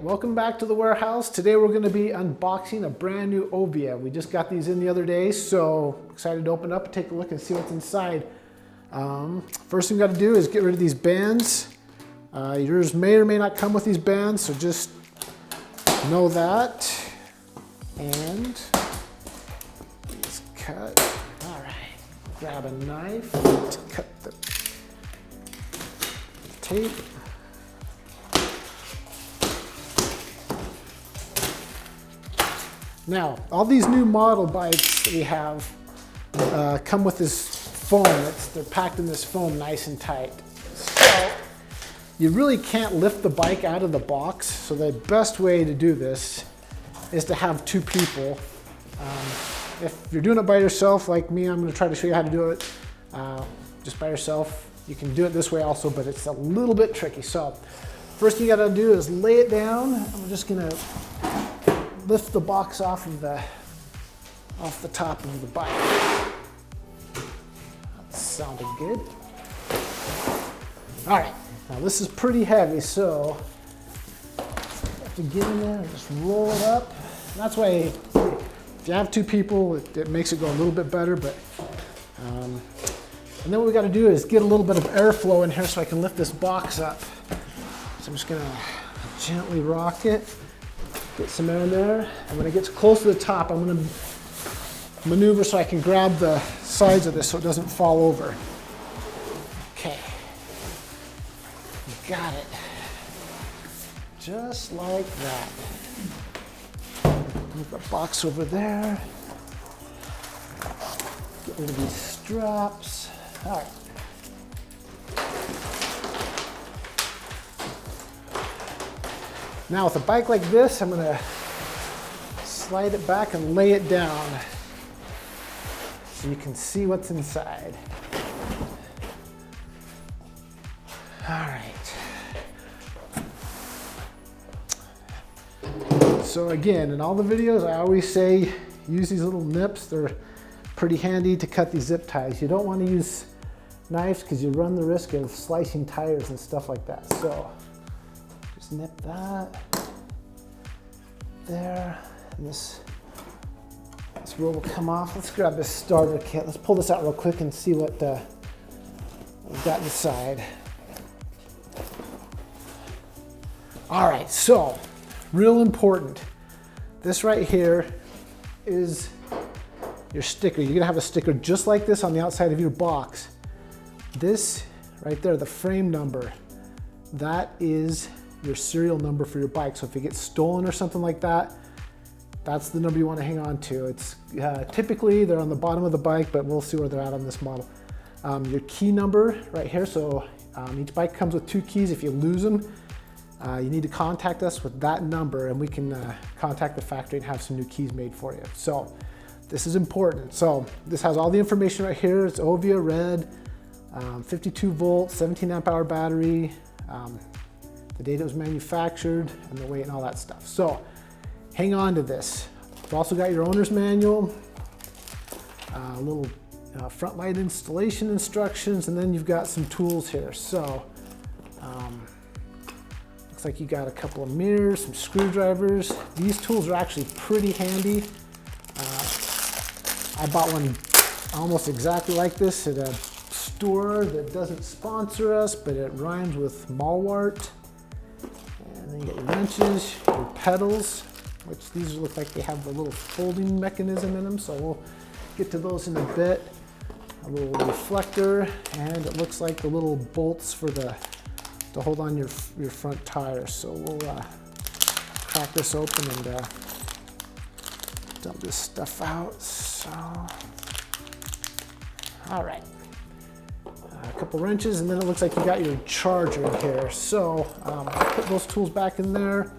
welcome back to the warehouse. Today we're going to be unboxing a brand new Ovia. We just got these in the other day, so excited to open up and take a look and see what's inside. First thing we got to do is get rid of these bands. Yours may or may not come with these bands, so just know that. And let's cut. All right, grab a knife to cut the tape. Now, all these new model bikes that we have come with this foam. They're packed in this foam nice and tight. So you really can't lift the bike out of the box. So the best way to do this is to have two people. If you're doing it by yourself, like me, I'm going to try to show you how to do it just by yourself. You can do it this way also, but it's a little bit tricky. So first thing you got to do is lay it down. I'm just going to lift the box off the top of the bike. That sounded good. All right, now this is pretty heavy, so you have to get in there and just roll it up. And that's why if you have two people, it makes it go a little bit better. But and then what we got to do is get a little bit of airflow in here so I can lift this box up. So I'm just gonna gently rock it. Get some air in there, and when it gets close to the top, I'm going to maneuver so I can grab the sides of this so it doesn't fall over. Okay, got it. Just like that. Move the box over there. Get rid of these straps. All right. Now with a bike like this, I'm gonna slide it back and lay it down so you can see what's inside. All right. So again, in all the videos, I always say use these little nips. They're pretty handy to cut these zip ties. You don't want to use knives because you run the risk of slicing tires and stuff like that. So just nip that there, and this roll will come off. Let's grab this starter kit. Let's pull this out real quick and see what we've got inside. All right, so real important. This right here is your sticker. You're gonna have a sticker just like this on the outside of your box. This right there, the frame number, that is your serial number for your bike. So if it gets stolen or something like that, that's the number you want to hang on to. It's typically they're on the bottom of the bike, but we'll see where they're at on this model. Your key number right here. So each bike comes with two keys. If you lose them, you need to contact us with that number, and we can contact the factory and have some new keys made for you. So this is important. So this has all the information right here. It's Ovia red, 52 volt, 17 amp hour battery, the date it was manufactured, and the weight and all that stuff. So hang on to this. You've also got your owner's manual, a little front light installation instructions, and then you've got some tools here. So looks like you got a couple of mirrors, some screwdrivers. These tools are actually pretty handy. I bought one almost exactly like this at a store that doesn't sponsor us, but it rhymes with Malwart. And then you get your wrenches, your pedals, which these look like they have the little folding mechanism in them, so we'll get to those in a bit. A little reflector, and it looks like the little bolts for to hold on your front tires. So we'll crack this open and dump this stuff out. So, all right. A couple wrenches, and then it looks like you got your charger here. So put those tools back in there.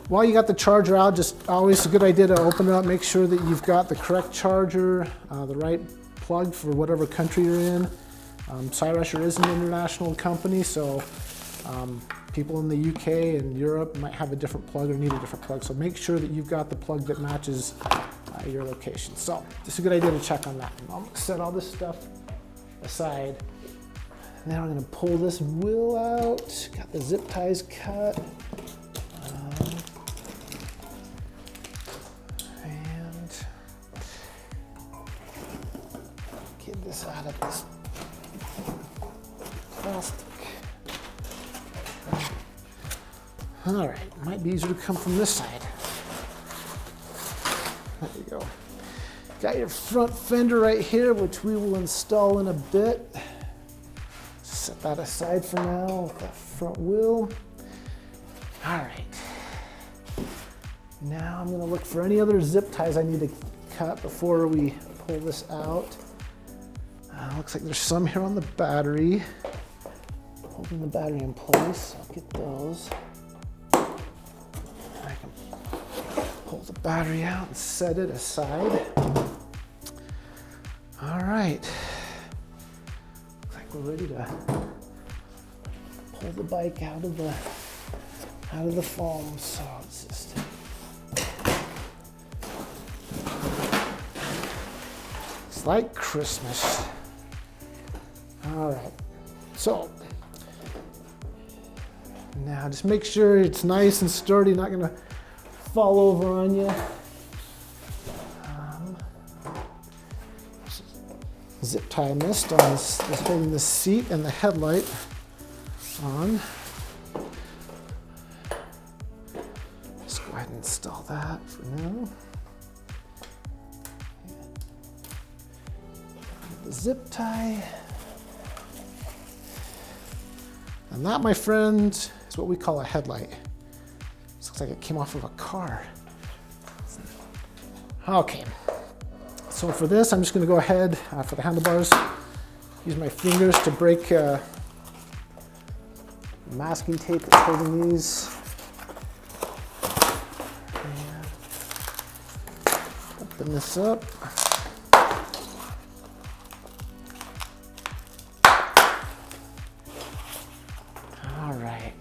While you got the charger out, just always a good idea to open it up, make sure that you've got the correct charger, the right plug for whatever country you're in. Cyrusher is an international company, so people in the UK and Europe might have a different plug or need a different plug. So make sure that you've got the plug that matches your location. So just a good idea to check on that. I'll set all this stuff aside. Now I'm going to pull this wheel out. Got the zip ties cut. got this plastic. All right, might be easier to come from this side. There you go. Got your front fender right here, which we will install in a bit. Set that aside for now with that front wheel. All right. Now I'm gonna look for any other zip ties I need to cut before we pull this out. Looks like there's some here on the battery, holding the battery in place. I'll get those. I can pull the battery out and set it aside. All right. Looks like we're ready to pull the bike out of the foam. So it's just it's like Christmas. All right. So now just make sure it's nice and sturdy, not gonna fall over on you. Zip tie missed on this holding the seat and the headlight on. Let's go ahead and install that for now. The zip tie. And that, my friends, is what we call a headlight. This looks like it came off of a car. Okay. So for this, I'm just going to go ahead for the handlebars, use my fingers to break masking tape that's holding these. And open this up. All right.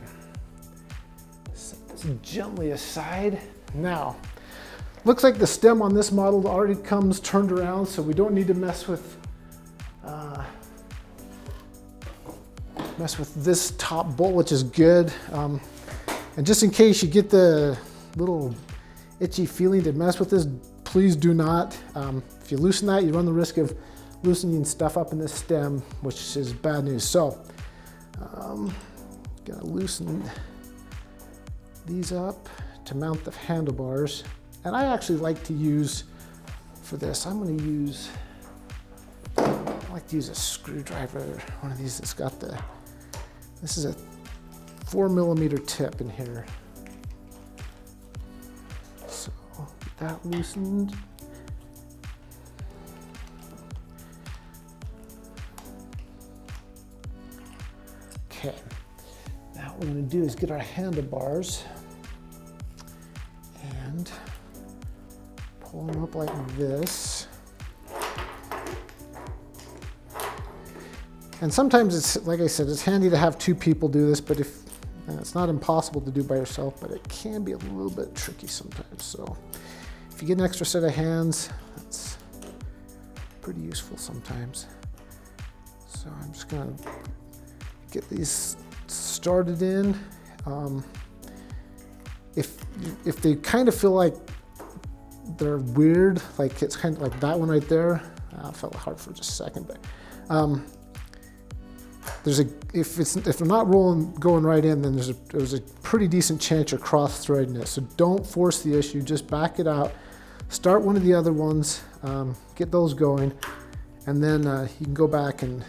Set this gently aside. Now, looks like the stem on this model already comes turned around, so we don't need to mess with this top bolt, which is good. And just in case you get the little itchy feeling to mess with this, please do not. If you loosen that, you run the risk of loosening stuff up in this stem, which is bad news. So, gonna loosen these up to mount the handlebars. And I actually like to use, for this, I like to use a screwdriver, one of these that's got this is a 4mm tip in here. So get that loosened. Okay, now what we're gonna do is get our handlebars and pull them up like this. And sometimes it's, like I said, it's handy to have two people do this, but and it's not impossible to do by yourself, but it can be a little bit tricky sometimes. So if you get an extra set of hands, that's pretty useful sometimes. So I'm just gonna get these started in. If they kind of feel like they're weird, like it's kind of like that one right there. I felt hard for just a second, but if they're not going right in, then there's a pretty decent chance you're cross-threading it. So don't force the issue, just back it out. Start one of the other ones, get those going, and then you can go back and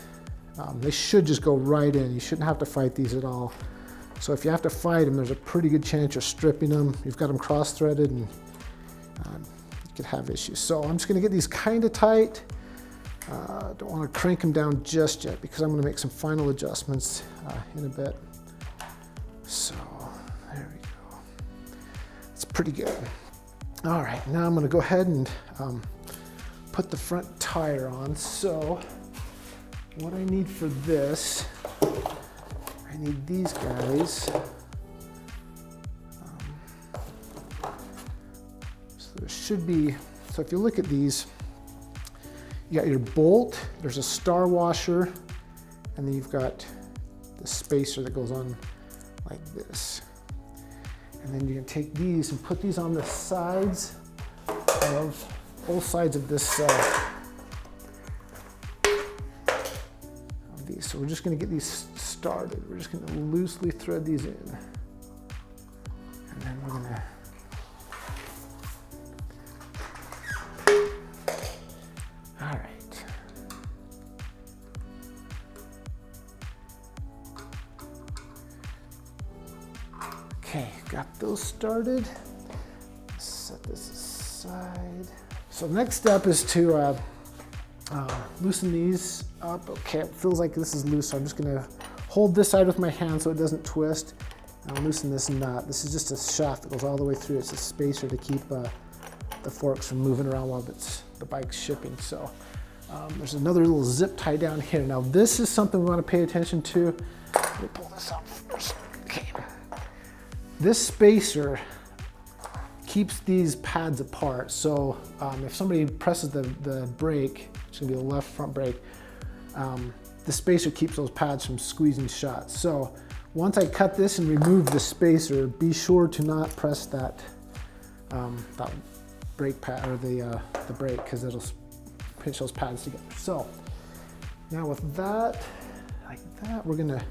they should just go right in. You shouldn't have to fight these at all. So if you have to fight them, there's a pretty good chance you're stripping them. You've got them cross-threaded, and you could have issues. So I'm just going to get these kind of tight. Don't want to crank them down just yet because I'm going to make some final adjustments in a bit. So there we go. It's pretty good. All right, now I'm going to go ahead and put the front tire on. So what I need for this, I need these guys. So there should be, so if you look at these, you got your bolt, there's a star washer, and then you've got the spacer that goes on like this. And then you can take these and put these on the sides of both sides of this so we're just gonna get these started. We're just gonna loosely thread these in. And then we're gonna all right. Okay, got those started. Set this aside. So the next step is to loosen these up. Okay, it feels like this is loose, so I'm just gonna hold this side with my hand so it doesn't twist. I'll loosen this nut. This is just a shaft that goes all the way through. It's a spacer to keep the forks from moving around while the bike's shipping. So there's another little zip tie down here. Now this is something we want to pay attention to. Let me pull this out first. Okay. This spacer keeps these pads apart. So if somebody presses the brake, it's gonna be the left front brake, the spacer keeps those pads from squeezing shut. So once I cut this and remove the spacer, be sure to not press that brake pad or the brake, because it'll pinch those pads together. So now with that, like that, we're gonna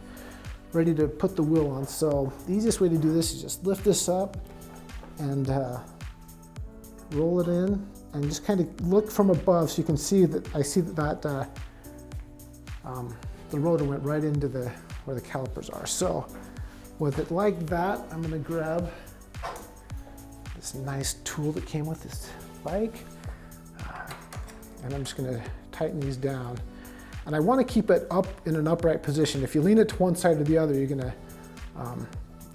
ready to put the wheel on. So the easiest way to do this is just lift this up and roll it in, and just kind of look from above so you can see that I see that the rotor went right into where the calipers are. So with it like that, I'm going to grab this nice tool that came with this bike, and I'm just going to tighten these down. And I want to keep it up in an upright position. If you lean it to one side or the other, you're going to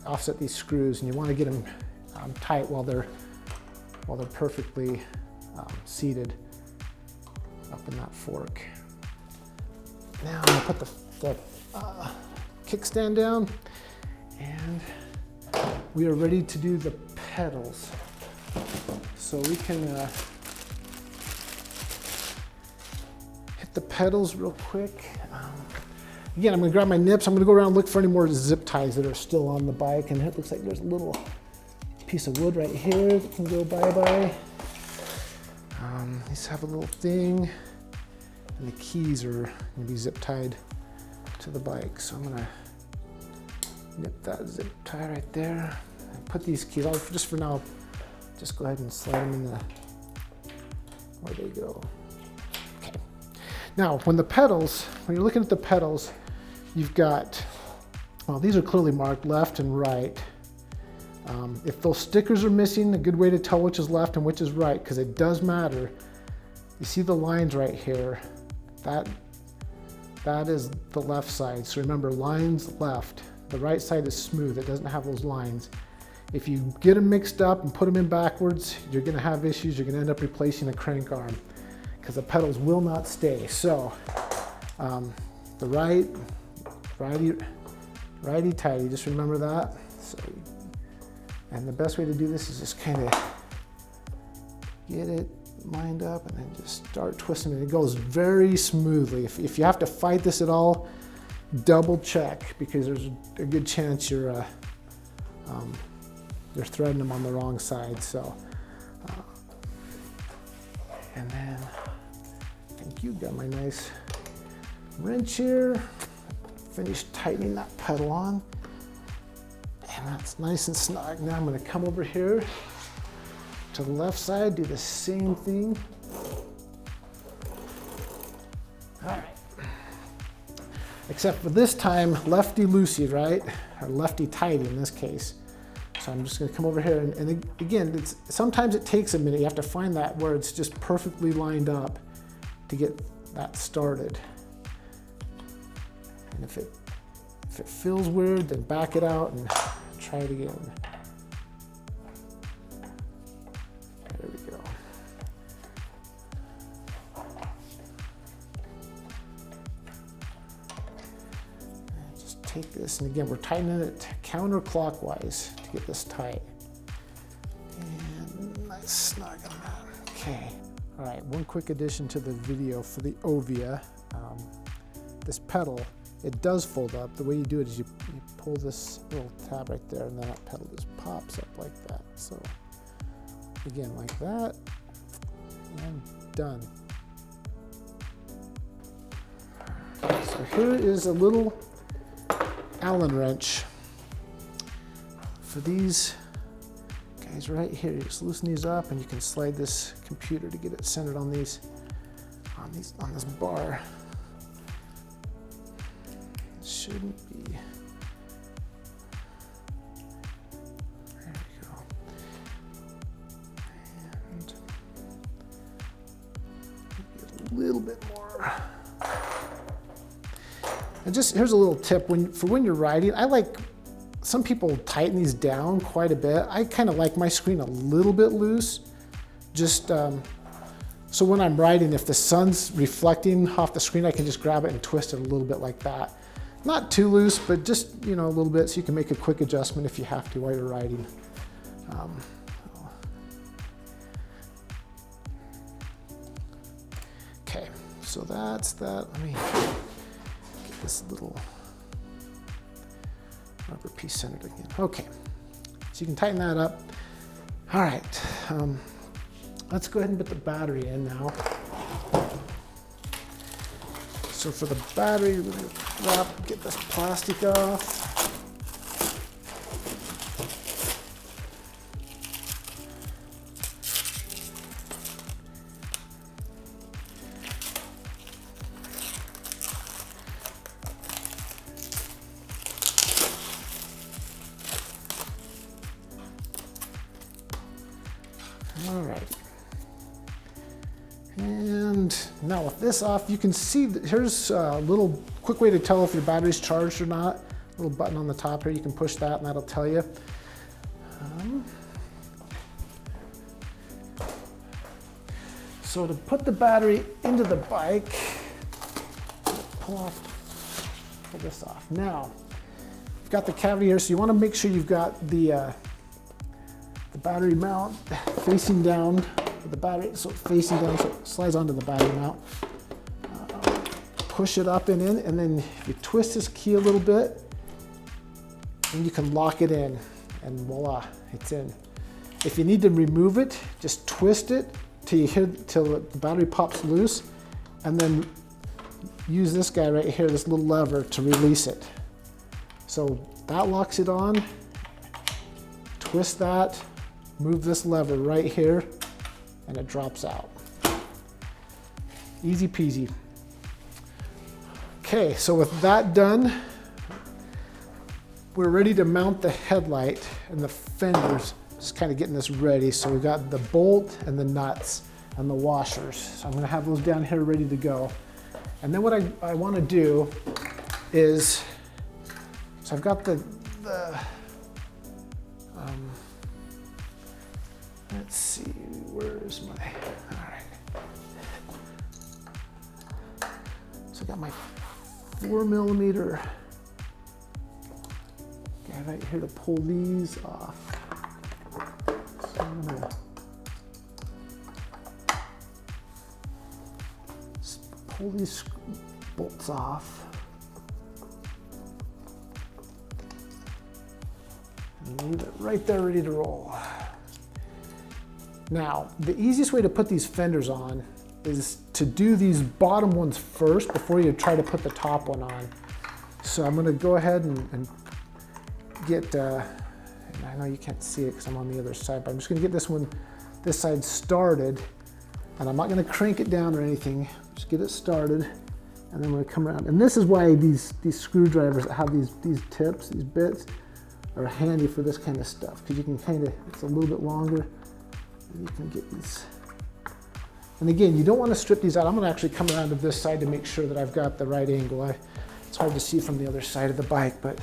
offset these screws, and you want to get them tight while they're perfectly seated up in that fork. Now I'm going to put the kickstand down, and we are ready to do the pedals. So we can hit the pedals real quick. Again, I'm going to grab my nips. I'm going to go around and look for any more zip ties that are still on the bike, and it looks like there's a little piece of wood right here that can go bye-bye. These have a little thing, and the keys are going to be zip tied to the bike. So I'm going to nip that zip tie right there and put these keys, I'll just for now, just go ahead and slide them in where they go. Okay. Now, when you're looking at the pedals, you've got, well, these are clearly marked left and right. If those stickers are missing, a good way to tell which is left and which is right, because it does matter. You see the lines right here, that is the left side. So remember, lines left. The right side is smooth, it doesn't have those lines. If you get them mixed up and put them in backwards, you're gonna have issues. You're gonna end up replacing a crank arm because the pedals will not stay. So the righty-tighty, just remember that. And the best way to do this is just kind of get it lined up and then just start twisting it. It goes very smoothly. If you have to fight this at all, double check, because there's a good chance you're threading them on the wrong side. So, and then I think you got my nice wrench here. Finished tightening that pedal on. And that's nice and snug. Now I'm going to come over here to the left side, do the same thing. All right. Except for this time, lefty-loosey, right? Or lefty-tighty in this case. So I'm just going to come over here, and again, sometimes it takes a minute. You have to find that where it's just perfectly lined up to get that started. And if it feels weird, then back it out and try it again. There we go. And just take this, and again, we're tightening it counterclockwise to get this tight. And nice snug on that. Okay. All right, one quick addition to the video for the Ovia. This pedal, it does fold up. The way you do it is you pull this little tab right there, and then that pedal just pops up like that. So again, like that, and done. Okay, so here is a little Allen wrench for these guys right here. You just loosen these up and you can slide this computer to get it centered on this bar. It shouldn't be. There we go. And maybe a little bit more. And just here's a little tip for when you're riding. Some people tighten these down quite a bit. I kind of like my screen a little bit loose, just so when I'm riding, if the sun's reflecting off the screen, I can just grab it and twist it a little bit like that. Not too loose, but just, you know, a little bit so you can make a quick adjustment if you have to while you're riding. Okay, so that's that. Let me get this little rubber piece centered again. Okay, so you can tighten that up. All right, let's go ahead and put the battery in now. So for the battery, we're gonna get this plastic off. All right. And now with this off, you can see that here's a little quick way to tell if your battery's charged or not. A little button on the top here, you can push that and that'll tell you. So to put the battery into the bike, pull this off. Now, you've got the cavity here, so you want to make sure you've got the battery mount facing down with the battery, so facing down, so it slides onto the battery mount. Push it up and in, and then if you twist this key a little bit, and you can lock it in, and voila, it's in. If you need to remove it, just twist it till the battery pops loose, and then use this guy right here, this little lever, to release it. So that locks it on. Twist that, move this lever right here, and it drops out. Easy peasy. Okay, so with that done, we're ready to mount the headlight and the fenders. Just kind of getting this ready. So we got the bolt and the nuts and the washers. So I'm gonna have those down here ready to go. And then what I wanna do is, so I've got let's see, where's my, all right. So I got my 4mm guy right here to pull these off. So I'm gonna pull these bolts off. And leave it right there ready to roll. Now, the easiest way to put these fenders on is to do these bottom ones first before you try to put the top one on. So I'm gonna go ahead and get, and I know you can't see it because I'm on the other side, but I'm just gonna get this side started, and I'm not gonna crank it down or anything, just get it started, and then I'm gonna come around. And this is why these screwdrivers that have these tips, these bits, are handy for this kind of stuff, because you can it's a little bit longer, and you can get these. And again, you don't want to strip these out. I'm gonna actually come around to this side to make sure that I've got the right angle. It's hard to see from the other side of the bike, but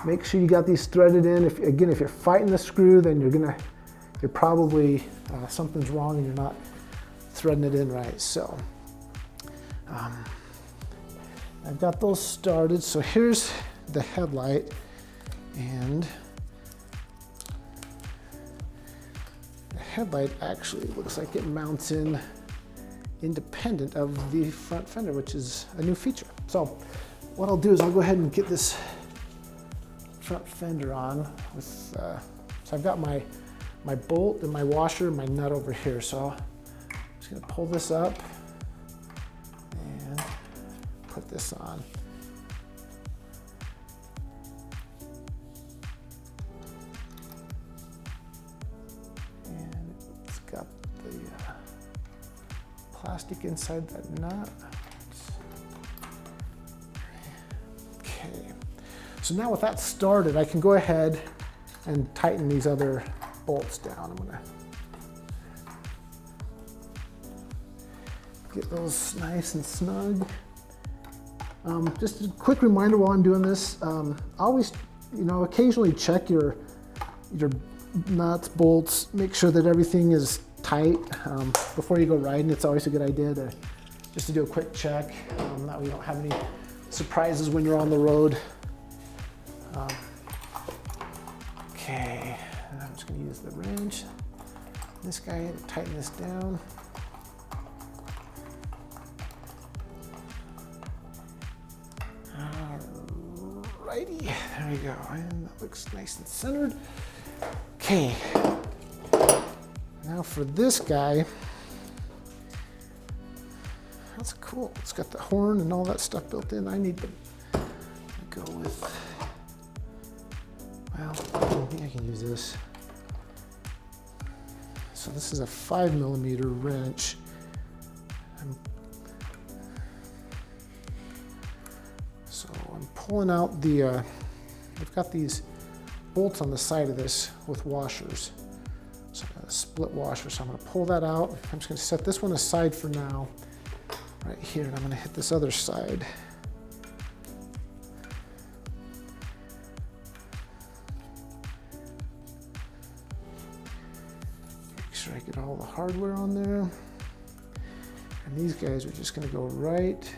make sure you got these threaded in. If you're fighting the screw, then you're probably, something's wrong and you're not threading it in right. So I've got those started. So here's the headlight, and the headlight actually looks like it mounts in independent of the front fender, which is a new feature. So what I'll do is I'll go ahead and get this front fender on with, so I've got my bolt and my washer and my nut over here. So I'm just gonna pull this up, put this on. And it's got the plastic inside that nut. Okay, so now with that started, I can go ahead and tighten these other bolts down. I'm gonna get those nice and snug. Just a quick reminder while I'm doing this, always, occasionally check your nuts, bolts, make sure that everything is tight before you go riding. It's always a good idea just to do a quick check. That way you don't have any surprises when you're on the road. Okay, and I'm just going to use the wrench, this guy, to tighten this down. Alrighty, there we go, and that looks nice and centered. Okay, now for this guy, that's cool. It's got the horn and all that stuff built in. I need to go with, well, I think I can use this. So this is a 5mm wrench. So I'm pulling out the, I've got these bolts on the side of this with washers. So I've got a split washer, so I'm gonna pull that out. I'm just gonna set this one aside for now, right here, and I'm gonna hit this other side. Make sure I get all the hardware on there. And these guys are just gonna go right.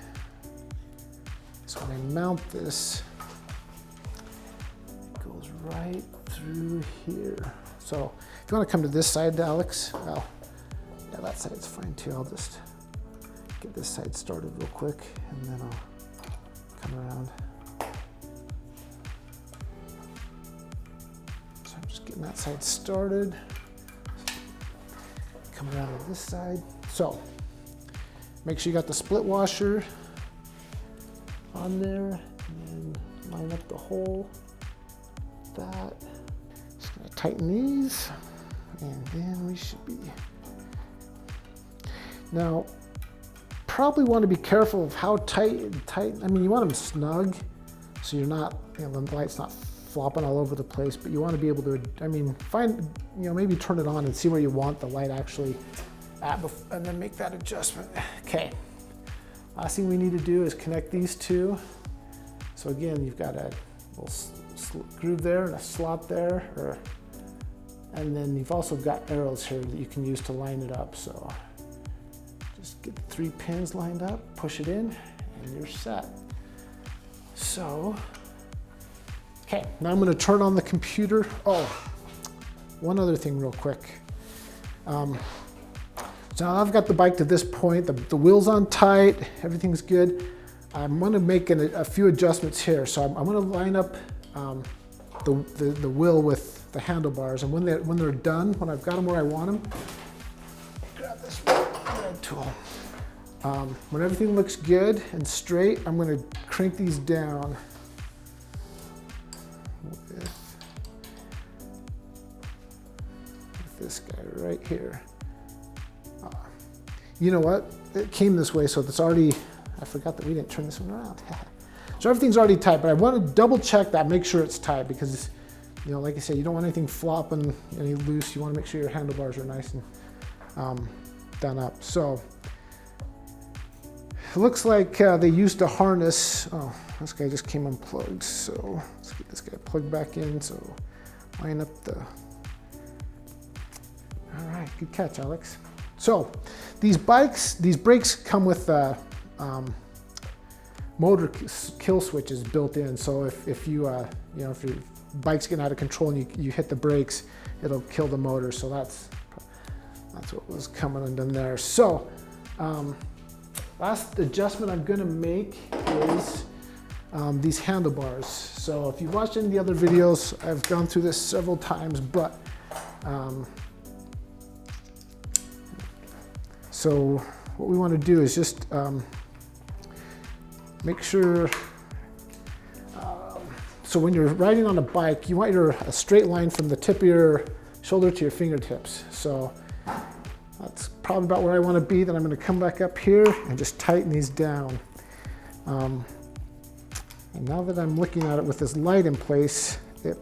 So when I mount this, it goes right through here. So if you want to come to this side, Alex, well, yeah, that side's fine too. I'll just get this side started real quick, and then I'll come around. So I'm just getting that side started. Come around to this side. So make sure you got the split washer on there, and then line up the hole. That. Just gonna tighten these, and then we should be. Now, probably want to be careful of how tight. I mean, you want them snug, so you're not, the light's not flopping all over the place. But you want to be able to, I mean, find, maybe turn it on and see where you want the light actually at, and then make that adjustment. Okay. Last thing we need to do is connect these two. So again, you've got a little groove there and a slot there, and then you've also got arrows here that you can use to line it up. So just get the 3 pins lined up, push it in, and you're set. So, okay, now I'm gonna turn on the computer. Oh, one other thing real quick. So now I've got the bike to this point, the wheel's on tight, everything's good. I'm gonna make a few adjustments here. So I'm gonna line up the wheel with the handlebars, and when they're done, when I've got them where I want them, grab this red tool. When everything looks good and straight, I'm gonna crank these down with this guy right here. You know what? It came this way, so it's already, I forgot that we didn't turn this one around. So everything's already tight, but I want to double check that, make sure it's tight, because, like I said, you don't want anything flopping, any loose. You want to make sure your handlebars are nice and done up. So it looks like they used a harness. Oh, this guy just came unplugged. So let's get this guy plugged back in. So line up the, all right, good catch, Alex. So these brakes come with motor kill switches built in. So if your bike's getting out of control and you hit the brakes, it'll kill the motor. So that's what was coming undone there. So last adjustment I'm gonna make is these handlebars. So if you've watched any of the other videos, I've gone through this several times, but so what we want to do is just make sure, so when you're riding on a bike, you want a straight line from the tip of your shoulder to your fingertips. So that's probably about where I want to be. Then I'm going to come back up here and just tighten these down. And now that I'm looking at it with this light in place, it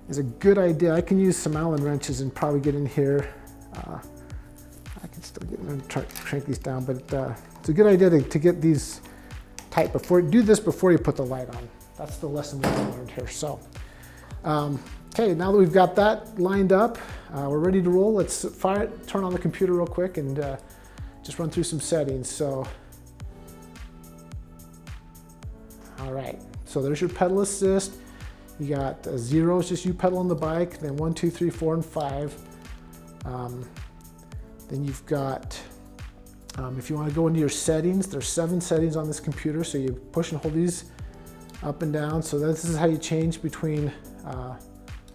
is a good idea. I can use some Allen wrenches and probably get in here. I can still get in and shrink these down, but it's a good idea to get these tight do this before you put the light on. That's the lesson we learned here. So, okay, now that we've got that lined up, we're ready to roll. Let's turn on the computer real quick and just run through some settings. So, all right, so there's your pedal assist. You got 0 is just you pedaling the bike, then 1, 2, 3, 4, and 5. Then you've got, if you want to go into your settings, there's 7 settings on this computer. So you push and hold these up and down. So this is how you change between,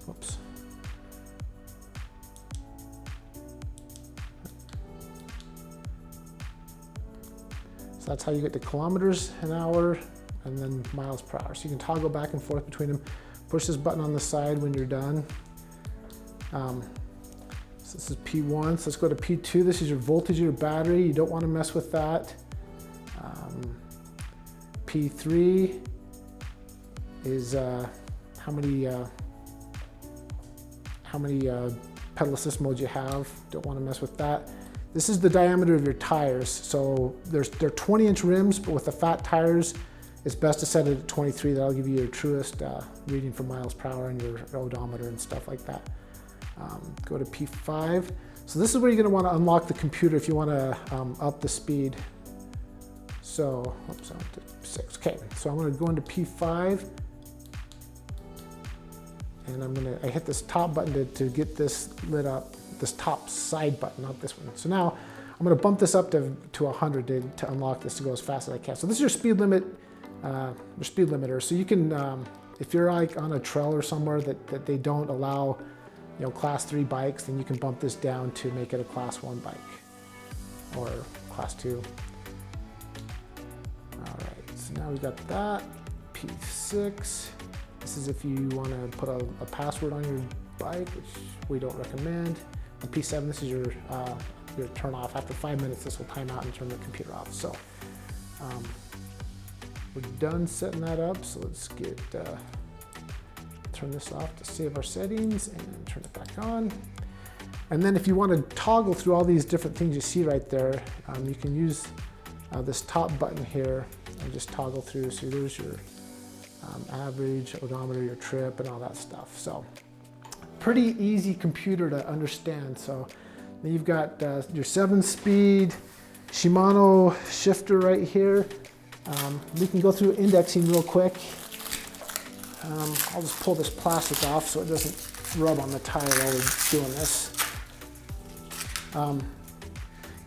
whoops. So that's how you get to kilometers an hour and then miles per hour. So you can toggle back and forth between them. Push this button on the side when you're done. So this is P1, so let's go to P2. This is your voltage of your battery. You don't want to mess with that. P3 is how many pedal assist modes you have. Don't want to mess with that. This is the diameter of your tires. So they're 20-inch rims, but with the fat tires, it's best to set it at 23. That'll give you your truest reading for miles per hour and your odometer and stuff like that. Go to P5. So this is where you're going to want to unlock the computer if you want to up the speed. So, oops, I'm to 6. Okay, so I'm going to go into P5. And I hit this top button to get this lit up, this top side button, not this one. So now I'm going to bump this up to 100 to unlock this to go as fast as I can. So this is your speed limit, your speed limiter. So you can, if you're like on a trail or somewhere that they don't allow, you know, class 3 bikes, then you can bump this down to make it a class 1 bike or class 2. All right, so now we've got that. P6. This is if you want to put a password on your bike, which we don't recommend. And P7, this is your turn off. After 5 minutes, this will time out and turn the computer off. So we're done setting that up. So let's get turn this off to save our settings and turn it back on. And then if you want to toggle through all these different things you see right there, you can use this top button here and just toggle through. So there's your average, odometer, your trip, and all that stuff. So pretty easy computer to understand. So then you've got your 7-speed Shimano shifter right here. We can go through indexing real quick. I'll just pull this plastic off so it doesn't rub on the tire while we're doing this.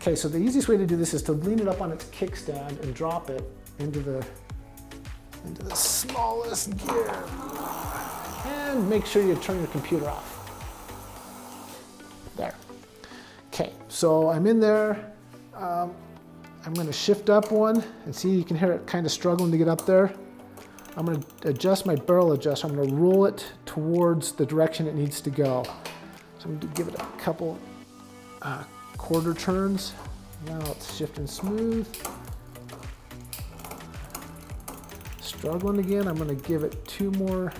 Okay, so the easiest way to do this is to lean it up on its kickstand and drop it into the smallest gear. And make sure you turn your computer off. There. Okay, so I'm in there. I'm going to shift up one and see, you can hear it kind of struggling to get up there. I'm going to adjust my barrel adjuster. I'm going to roll it towards the direction it needs to go. So I'm going to give it a couple quarter turns. Now it's shifting smooth. Struggling again. I'm going to give it 2 more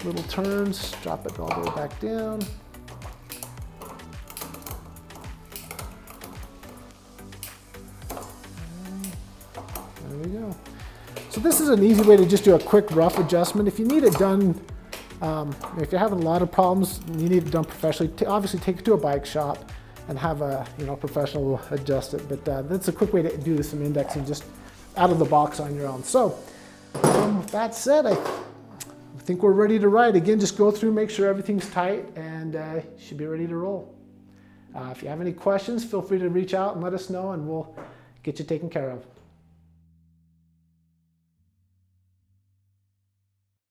little turns. Drop it all the way back down. There we go. So this is an easy way to just do a quick rough adjustment. If you need it done, if you're having a lot of problems, you need it done professionally, obviously take it to a bike shop and have a professional adjust it. But that's a quick way to do some indexing just out of the box on your own. So with that said, I think we're ready to ride. Again, just go through, make sure everything's tight, and you should be ready to roll. If you have any questions, feel free to reach out and let us know, and we'll get you taken care of.